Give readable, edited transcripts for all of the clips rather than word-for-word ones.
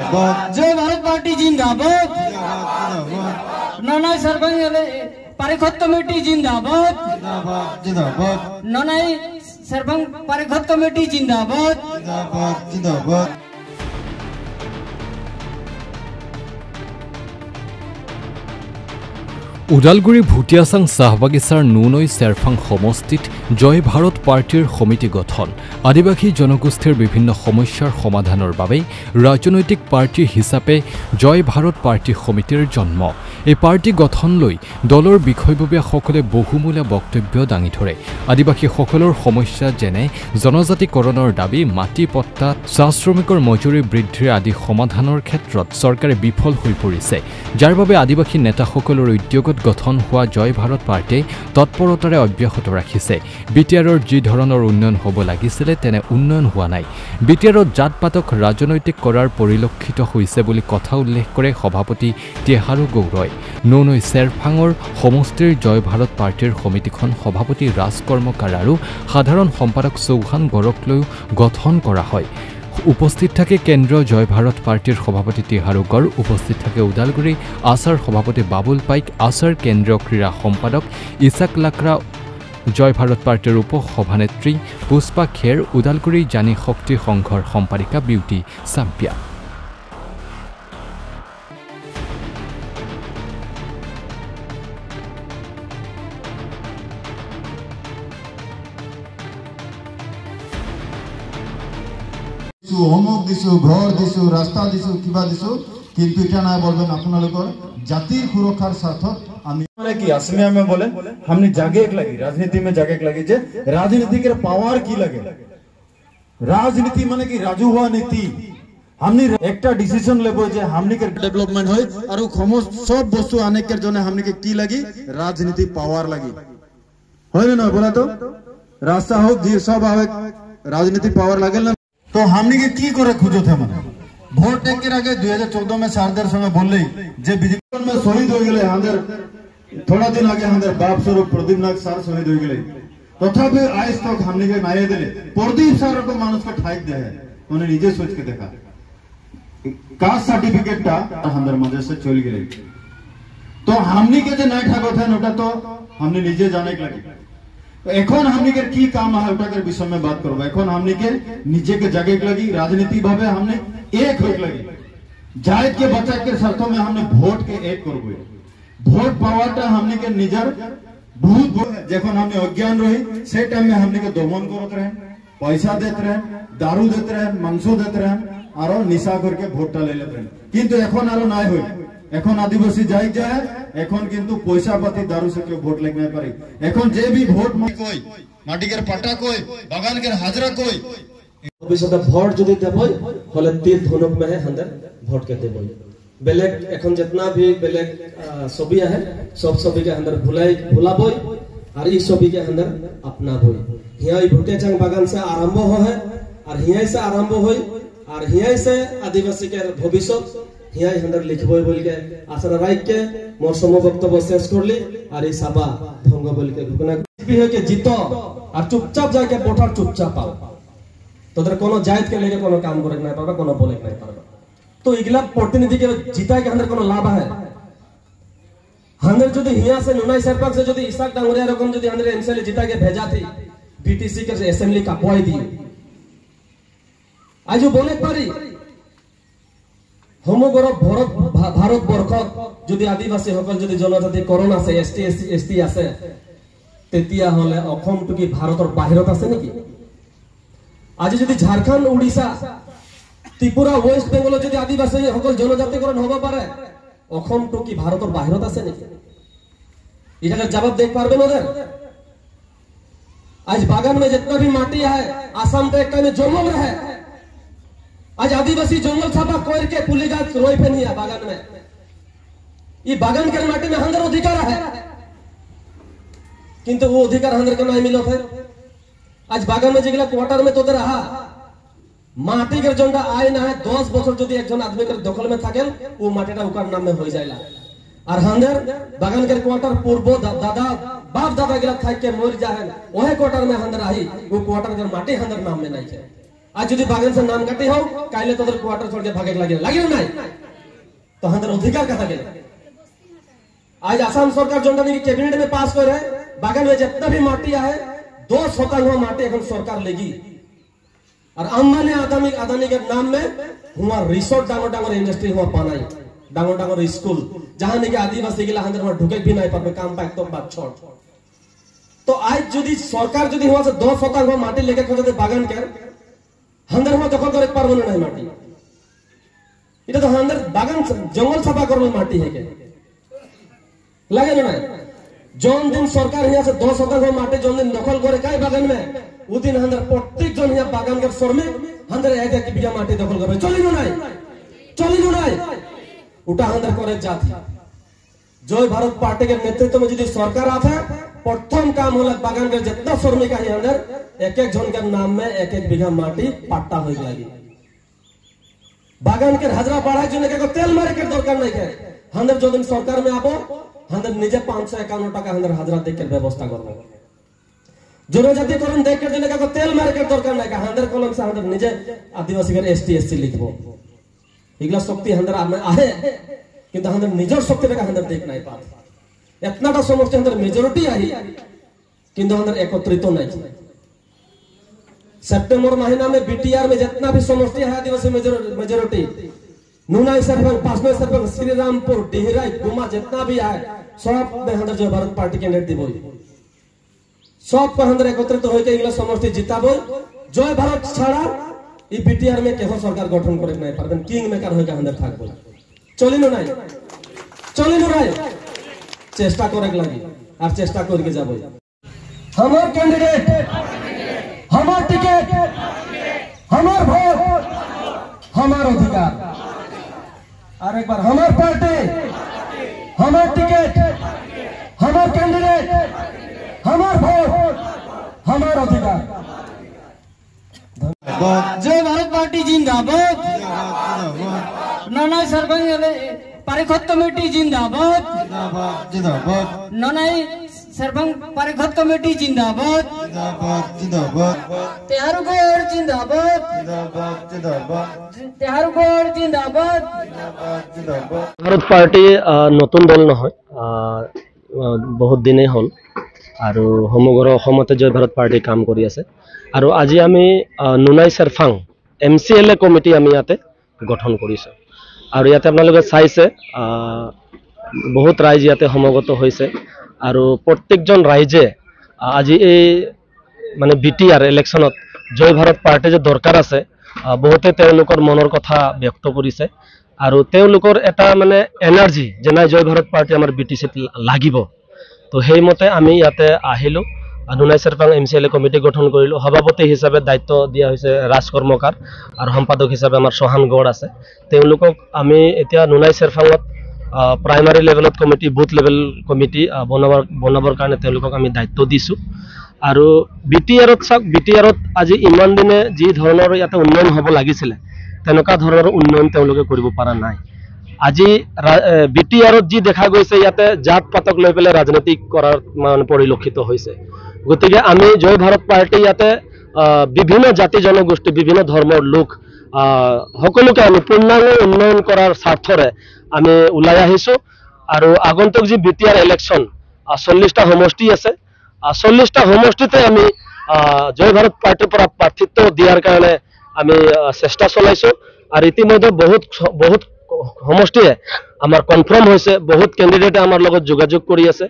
जय भारत पार्टी जिंदाबाद। ननाई सरपंच पारिखत कमेटी जिंदाबाद। ननाई सरपंच पारिखत कमेटी जिंदाबाद। उदालगुरी भुटियाचाং चाहबागिचार नुनৈ চেৰফাং সমষ্টিত জয় ভাৰত পাৰ্টিৰ সমিতি গঠন আদিবাসী জনগোষ্ঠীৰ বিভিন্ন সমস্যাৰ সমাধানৰ বাবে ৰাজনৈতিক পাৰ্টি হিচাপে জয় ভাৰত পাৰ্টি সমিতিৰ জন্ম এই পাৰ্টি গঠন লৈ দলৰ বিষয়ববীয়াসকলে বহুমূলীয়া বক্তব্য দাঙি ধৰে আদিবাসীসকলৰ সমস্যা যেনে জনজাতিকৰণৰ দাবী মাটি পট্টা চাহ শ্ৰমিকৰ মজুৰি বৃদ্ধি আদি সমাধানৰ ক্ষেত্ৰত চৰকাৰে বিফল হৈ পৰিছে যাৰ বাবে আদিবাসী নেতাসকলৰ উদ্যোগত গঠন হোৱা জয় ভাৰত পাৰ্টিয়ে তৎপৰতাৰে অব্যাহত ৰাখিছে বিটিআৰৰ যি ধৰণৰ উন্নয়ন হ'ব লাগিছিল তেনে উন্নয়ন হোৱা নাই বিটিআৰত জাতপাতক ৰাজনৈতিক কৰাৰ পৰিলক্ষিত হৈছে বুলি কথা উল্লেখ কৰে সভাপতি টেহাৰু গৌৰই নুনৈ চেৰফাঙৰ সমষ্টিৰ জয় ভাৰত পাৰ্টিৰ সমিতিখন সভাপতি ৰাজ কৰ্মকাৰ আৰু সাধাৰণ সম্পাদক চৌহান গড়ক লৈ গঠন কৰা হয় উপস্থিত থাকে কেন্দ্ৰীয় জয় ভাৰত পাৰ্টিৰ সভাপতি টেহাৰু গড় উপস্থিত থাকে উদালগুৰি আছাৰ সভাপতি বাবুল পাইক আছাৰ কেন্দ্ৰীয় ক্ৰীড়া সম্পাদক ইছাক লাকৰা জয় ভাৰত পাৰ্টিৰ উপ সভানেত্ৰী পুষ্পা খেৰ উদালগুৰি জানি শক্তি সংঘৰ সম্পাদিকা বিউটি চাম্পিয়া অমুক দিছো ঘর দিছো রাস্তা দিছো কিবা দিছো কিন্তু এটা না বলবেন আপনাদের জাতির সুরক্ষার স্বার্থত আমি মানে কি असमिया में बोले हमने जागे एक लगी राजनीति में जागे एक लगी जे राजनीति के पावर की लगे राजनीति माने कि राजू हुआ नीति हमने একটা ডিসিশন लेबो जे हमने के डेवलपमेंट होय और सब वस्तु आने के जने हमने के की लगी राजनीति पावर लगी होय ना बोला तो रास्ता हो जी सब आवे राजनीति पावर लागल ना तो हमने के की करे खुजो थे मन ভোট টেকের আগে 2014 में সারদার সঙ্গে বললেই যে বিজেপি में শহীদ হয়ে গেলে আমাদের थोड़ा दिन आगे আমাদের बाप स्वरूप प्रदीप नाग सर शहीद हो गए तथापि आज तक हमने के नाये दिले प्रदीप सर को मानुष को ठाक दे है उन्हें निजे सोच के देखा कास्ट सर्टिफिकेटটা আমাদের মধ্যে से चल गए तो हमने के जे নাই ঠাক था ওটা তো हमने निजे जाने के लगे এখন हमने के की काम है उठा कर विषय में बात करो এখন हमने के निजे के जगह के लगी राजनीति भावे हमने एक हो लगी जायज के बच्चा के शर्तों में हमने वोट के एक करबो ভোট পাওয়াটা हमने के निजर बहुत जखन हमने अज्ञान रही से टाइम में हमने के दमन करत रहे पैसा देते रहे दारू देते रहे मांस देते रहे और निशा करके भोटटा ले लेते रहे किंतु এখন আরো নাই হই এখন আদিবাসী যাই যায় এখন কিন্তু পয়সা পাতি দারু से কেউ ভোট লেগ নাই পারে এখন যে भी ভোট কই মাটিকের পাটা কই বাগানকের হাজরা কই ভবিষ্যতে ভোট যদি দেবই হলে তীর ধনুক में है अंदर ভোট के देबই बेलेग এখন जितना भी बेलेग ছবি है सब ছবি के अंदर भुलाबई और ई ছবি के अंदर अपनाबई हिया भुटियाचांग बागान से आरंभ हो है और हिया से आरंभ होई और हिया से आदिवासी के भविष्य हिया अंदर लिखबई बोल के आशा राख के मोर सम वक्तव्य शेष करली और ई सभा भंग बोल के घोषणा भी है के जीतो और चुपचाप जाके वोटर चुपचाप पाओ তোদের কোনো জায়েজ के लेके कोनो काम करे नहीं पाबा कोनो बोले नहीं पाबा तो इगला प्रतिनिधि के जीता के अंदर कोनो लाभ है अंदर जो हिया से नुनाई सरपंच से जो इसाक डांगरिया रकम जो अंदर एमसीएल जीता के भेजा थी बीटीसी के असेंबली का पॉय दी आज बोले पारी সমগ্র ভারতবর্ষ যদি আদিবাসী সকল যদি জনজাতি করোনা আছে এসটি আছে তেতিয়া হলে অসম টুকি ভাৰতৰ বাহিৰত আছে নেকি आज যদি झारखंड उड़ीसा त्रिपुरा वेस्ट बेंगल যদি आदिवासी সকল জনজাতিকরণ হব পারে অসম টুকি ভাৰতৰ বাহিৰত আছে নেকি এটাকে जवाब देख पारबे ওদের आज बागान में जितना भी माटी है आसाम पे एक में जंगल रहे आज आदिवासी जंगल छापा कोर के पुलिगात रोई पे नहीं है बागान में ये बागान के माटी में हंदर अधिकार है किंतु वो अधिकार हंदर के नहीं मिलो है आज बागान में जेगला क्वार्टर में तो रहा माटी के जंडा आय ना है 10 बছর যদি একজন आदमी के दखल में থাকেন वो माटीটা उकार नाम में हो जाएला और हंदर बागान के क्वार्टर पूर्व दादा बाप दादा गिला थाक के मर जाए ओहे क्वार्टर में हंदर आई वो क्वार्टर के माटी हंदर नाम में नहीं है आज যদি বাগান से नाम काटी हो काले তোদের क्वार्टर छोड़ के भागे लगे नहीं तो हमारे अधिकार कहाँ गए आज आसाम सरकार जो कैबिनेट में पास कर रहे बागान में जितना भी माटी है 2% माटी এখন सरकार लेगी और अंबानी अदानी के नाम में हुआ रिसोर्ट डांगोर इंडस्ट्री हुआ पानाई डांगोर स्कूल जहां नहीं आदिवासी गिला हंदर में ढुके भी नहीं पाबे काम पाक तो बात छोड़ तो आज যদি सरकार যদি हुआ से 2% माटी लेके खोजते बागान के हंदर में दखल करे पारबो नहीं माटी এটা তো हंदर बागान जंगल सफा करबो माटी है के लगे ना जोन दिन सरकार यहाँ से 2% माटी जोन दिन दखल करे काय बागान में उ दिन हंदर प्रत्येक जन यहाँ बागान के श्रमिक हंदर एक बीघा माटी दखल करबे चलिनो नहीं उटा हंदर करे जाति जय भारत पार्टी के नेतृत्व में यदि सरकार आथे प्रथम काम होला बागान के जितना श्रमिक है हंदर एक जन के नाम में एक बीघा माटी पट्टा हो लगी बागान के हाजरा बढ़ाई जो के तेल मारे के दरकार नहीं है हंदर जो दिन सरकार में आबो हंदर निजे 551 टाका हंदर हाजरा देख के व्यवस्था करबो जनजातिकरण देख के देने का तेल मारे के दरकार नहीं है हंदर कलम से हंदर निजे आदिवासी के एसटी एससी लिखबो इगला शक्ति हंदर आहे किंतु हंदर निजर शक्ति का हंदर देख नहीं पाते इतना टा समझते हंदर मेजॉरिटी आई किंतु हंदर एकत्रित नहीं सितंबर महीना में बीटीआर में जितना भी समष्टि है आदिवासी मेजॉरिटी नुनाई सरपंच पासवान सरपंच श्रीरामपुर डिहराई गुमा जितना भी है सब में हंदर जो भारत पार्टी कैंडिडेट दिबो सब को हंदर एकत्रित होके इगला समष्टि जिताबो जय भारत छाड़ा ई बीटीआर में केहो सरकार गठन करे नहीं पारबेन किंग मेकर होके हंदर थाकबो चलिनो नहीं चेष्टा करे लगी और चेष्टा करके जाबो हमार कैंडिडेट हमार टिकट हमार वोट हमार अधिकार और एक बार हमार पार्टी हमार टिकट हमार कैंडिडेट हमार वोट हमार अधिकार जय भारत पार्टी जिंदाबाद ननाई सरपंच पारिखत कमेटी जिंदाबाद ननाई सरपंच पारिखत कमेटी जिंदाबाद तेहारुगढ़ जिंदाबाद भारत पार्टी नतुन दल নহয় बहुत दिने हल और समग्र जय भारत पार्टी काम करी आछे और आज आमी नुनाई सेरफां MCLA कमिटी आमी याते गठन करिছো और याते आपनालोके चाइছে बहुत राइज याते समगत होइছে और प्रत्येकजन राइजे आज माने बीटीआर इलेक्शनत जय भारत पार्टी जो दरकार आछे बहुते तेलुकर मनर कथा व्यक्त करिছে और तेलुकर एटा माने एनार्जी जे ना जय भारत पार्टी आमार बीटीसीत লাগিব तो हेई मते आमी याते आहिलो नुनाई सेरफां MCLA कमिटी गठन करिलो सभापति हिसाबे दायित्व दिया होइছে राज कर्मकार और सम्पादक हिसाबे आमार सोहान गौड़ आछे तेलुকক आमी एतिया नुनाई सेरफांत प्राइमारी लेवलत कमिटी बुथ लेवल कमिटी बनाबर कारण तेलुকক आमी दायित्व दिसु और बीटीआरत आज इमान दिने जी धৰণৰ याते उन्नयन हब लागिছিলে तेनका धৰণৰ उन्नयन तेलुके करिब पारा नाइ আজি बीटीआरत जी देखा গৈছে याते जात पातक লৈ পেলে राजनीति কৰাৰ मान परिलक्षित হৈছে गतिके आमी जय भारत पार्टी याते विभिन्न जाति जनगोष्ठी विभिन्न धर्मर लोक सकलोके आमी पूर्णांग उन्नयन करार स्वार्थरे आमी उलाई आहिছো और आगंतुक जी बीटीआर इलेक्शन 40टा समष्टि আছে 40टा समष्टिते आमी जय भारत पार्टीर পৰা प्रार्थित्व दियार कारणे आमी चेष्टा चलाइছো और इतिमध्ये बहुत समष्टिये आमार कन्फार्म होइছে बहुत कैंडिडेटे आमार लगत जोगाजोग करि আছে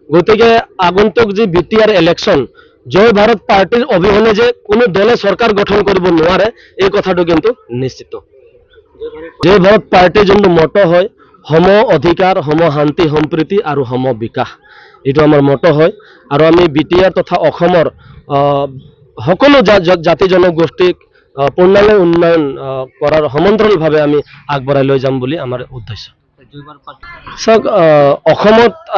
गतिके आगंतुक जी बीटीआर इलेक्शन जय भारत पार्टीर अभिहने जे कोनो दले सरकार गठन करिब नोवारे এই কথাটো কিন্তু निश्चित जय भारत पार्टी जो मत है सम अधिकार सम शांति सम्प्रीति और सम विकास ये आमार मत है और आमी बीटीआर तथा सकलो जाति जनगोष्ठीक पूर्णांग उन्नयन करार समान्तराल भावे आमी आगबढ़ाई লৈ যাম বুলি आमार उद्देश्य चाওক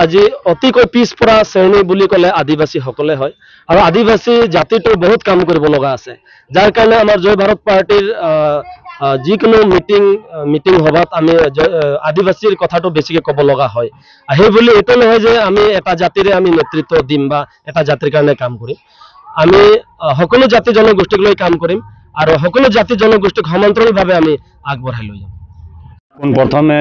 आज अतिকৈ पिछपरा श्रेणी বুলি कले आदिवासी सकले है और आदिवासी जातिटो बहुत काम करिब लगा आछे जार कारणे आमार जय भारत पार्टीर जिकोनो मिटिंग सभात आमी आदिवासीर कथाटो बेसिके कब लगा है সেই বুলি एतो নহয় जे आमी एटा जातिरे आमी नेतृत्व दिम बा एटा जातिर कारणे काम करिम आमी सकलो जाति जनगोष्ठीक লৈ काम करिम আর সকল জাতি জনগোষ্ঠীক সমান্তরালভাবে আমি আগবঢ়াই লৈ যাম। প্রথমে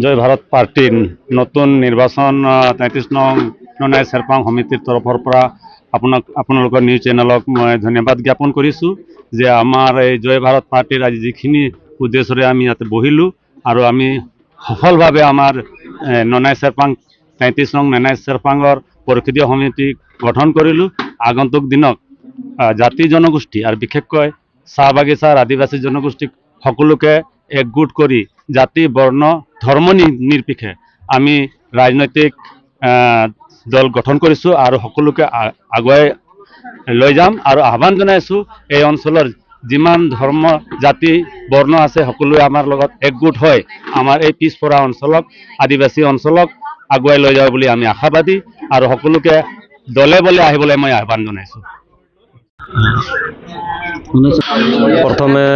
জয় ভারত পার্টির নতুন নির্বাচন 33 নং ননাই চেরপাং সমিতির তরফর পৰা আপোনালোকৰ নিউজ চেনেলক মই ধন্যবাদ জ্ঞাপন কৰিছোঁ যে আমাৰ এই জয় ভাৰত পাৰ্টিৰ আজি যিখিনি উদ্দেশ্যৰে আমি ইয়াতে বহিলোঁ আৰু আমি সফলভাৱে আমাৰ ননাই চেৰপাং 33 নং ননাই চেৰপাঙৰ পৰিষদীয় সমিতি গঠন কৰিলোঁ। আগন্তুক দিনত জাতি জনগোষ্ঠী আৰু বিশেষকৈ চাহ বাগিচাৰ আদিবাসী জনগোষ্ঠীক সকলোকে একগোট কৰি জাতি বৰ্ণ ধৰ্ম নিৰপেক্ষে আমি ৰাজনৈতিক দল গঠন কৰিছোঁ আৰু সকলোকে আগুৱাই লৈ যাম আৰু আহ্বান জনাইছোঁ এই অঞ্চলৰ যিমান ধৰ্ম জাতি বৰ্ণ আছে সকলোৱে আমাৰ লগত একগোট হৈ আমাৰ এই পিছপৰা অঞ্চলক আদিবাসী অঞ্চলক আগুৱাই লৈ যাব বুলি আমি আশাবাদী আৰু সকলোকে দলে বলে আহিবলৈ মই আহ্বান জনাইছোঁ। প্রথমে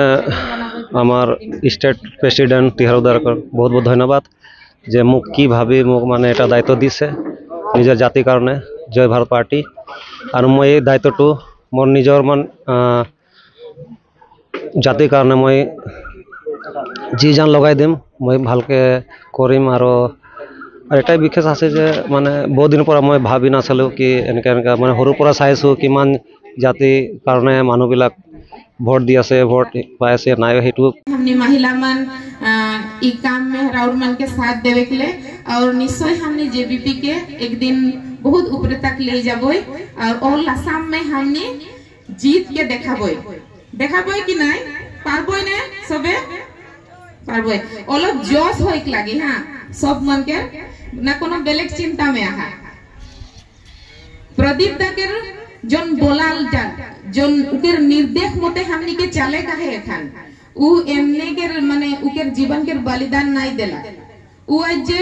আমার স্টেট প্রেসিডেন্ট টিহারুদারকে বহুত বহুত ধন্যবাদ যে মোক কি ভাবি মোক মানে এটা দায়িত্ব দিছে নিজৰ জাতিৰ কাৰণে জয় ভাৰত পাৰ্টি আৰু মই এই দায়িত্বটো মোৰ নিজৰ জাতিৰ কাৰণে মই যি জান লগাই দিম মই ভালকে কৰিম। আৰু এটাই বিশেষ আছে যে মানে বহুত দিনৰ পৰা মই ভাবি নাচালোঁ কি এনেকৈ মানে সৰুৰ পৰা চাইছোঁ কিমান জাতিৰ কাৰণে মানুহবিলাক ভোট दी আছে भोट पाए से ना हेतु हमने महिला मन ई काम में राउर मन के साथ देवे के लिए और निश्चय हमने जेबीपी के एक दिन बहुत ऊपर तक ले जाबोय और लसाम में हमने जीत के देखाबोय कि नहीं पारबोय ने सबे पारबोय অলপ জোশ होइक लागी। हां सब मन के ना कोनो बेलेग चिंता में आहा प्रदीप दाकेर जोन बोलाल जान जोन उकेर निर्देश मते हमनी के चले का है एखान उ एमने के माने उकेर जीवन के बलिदान नहीं देला उ आज जे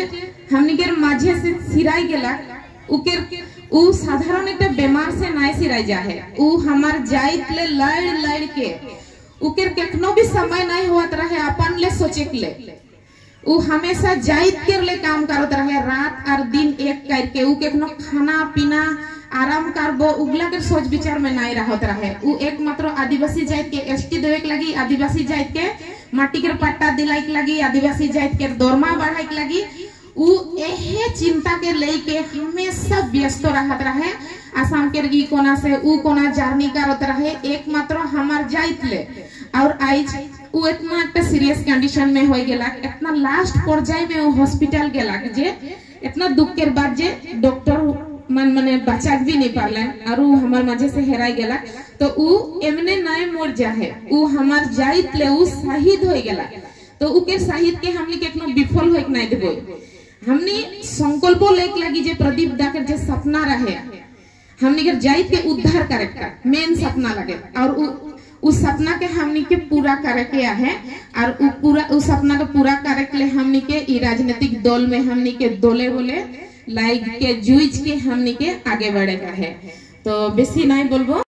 हमनी के माझे से सिराई गेला उकेर उ साधारण एक बीमार से नहीं सिराई जा है उ हमार जाइत ले लड़ के उकेर केतनो भी समय नहीं होत रहे अपन ले सोचे के ले उ हमेशा जाइत के ले काम करत रहे रात और दिन एक करके उ केतनो खाना पीना आराम करबो उगला के सोच विचार में नहीं रहत रहे उ एकमात्र आदिवासी जात के एसटी देवे के लगी आदिवासी जात के माटी के पट्टा दिलाई के लगी आदिवासी जात के दरमा बढ़ाई के लगी उ एहे चिंता के लेके हमेशा व्यस्त रहत रहे। आसाम के ई कोना से उ कोना जर्नी करत रहे एकमात्र हमार जात ले और आज उ इतना एक सीरियस कंडीशन में हो गेला इतना लास्ट पर्याय में उ हॉस्पिटल गेला जे इतना दुख के बाद जे डॉक्टर मन मने बचा भी नहीं पाले और हमार मजे से हेराई गेला तो उ एमने नए मोर जा है उ हमार जाइत ले उ शहीद हो गेला तो उ के शहीद के हमनी के कोनो विफल होइक नहीं देबो हमनी संकल्प लेक लगी जे प्रदीप दाकर जे सपना रहे हमनी के जाइत के उद्धार करे का मेन सपना लगे और उस सपना के हमनी के पूरा करे के है और उस सपना के पूरा करे के लिए हमनी के ई राजनीतिक दल में हमनी के दोले बोले लाइक के जूझ के हमनी के आगे बढ़ेगा है। तो बेसी नहीं बोलबो।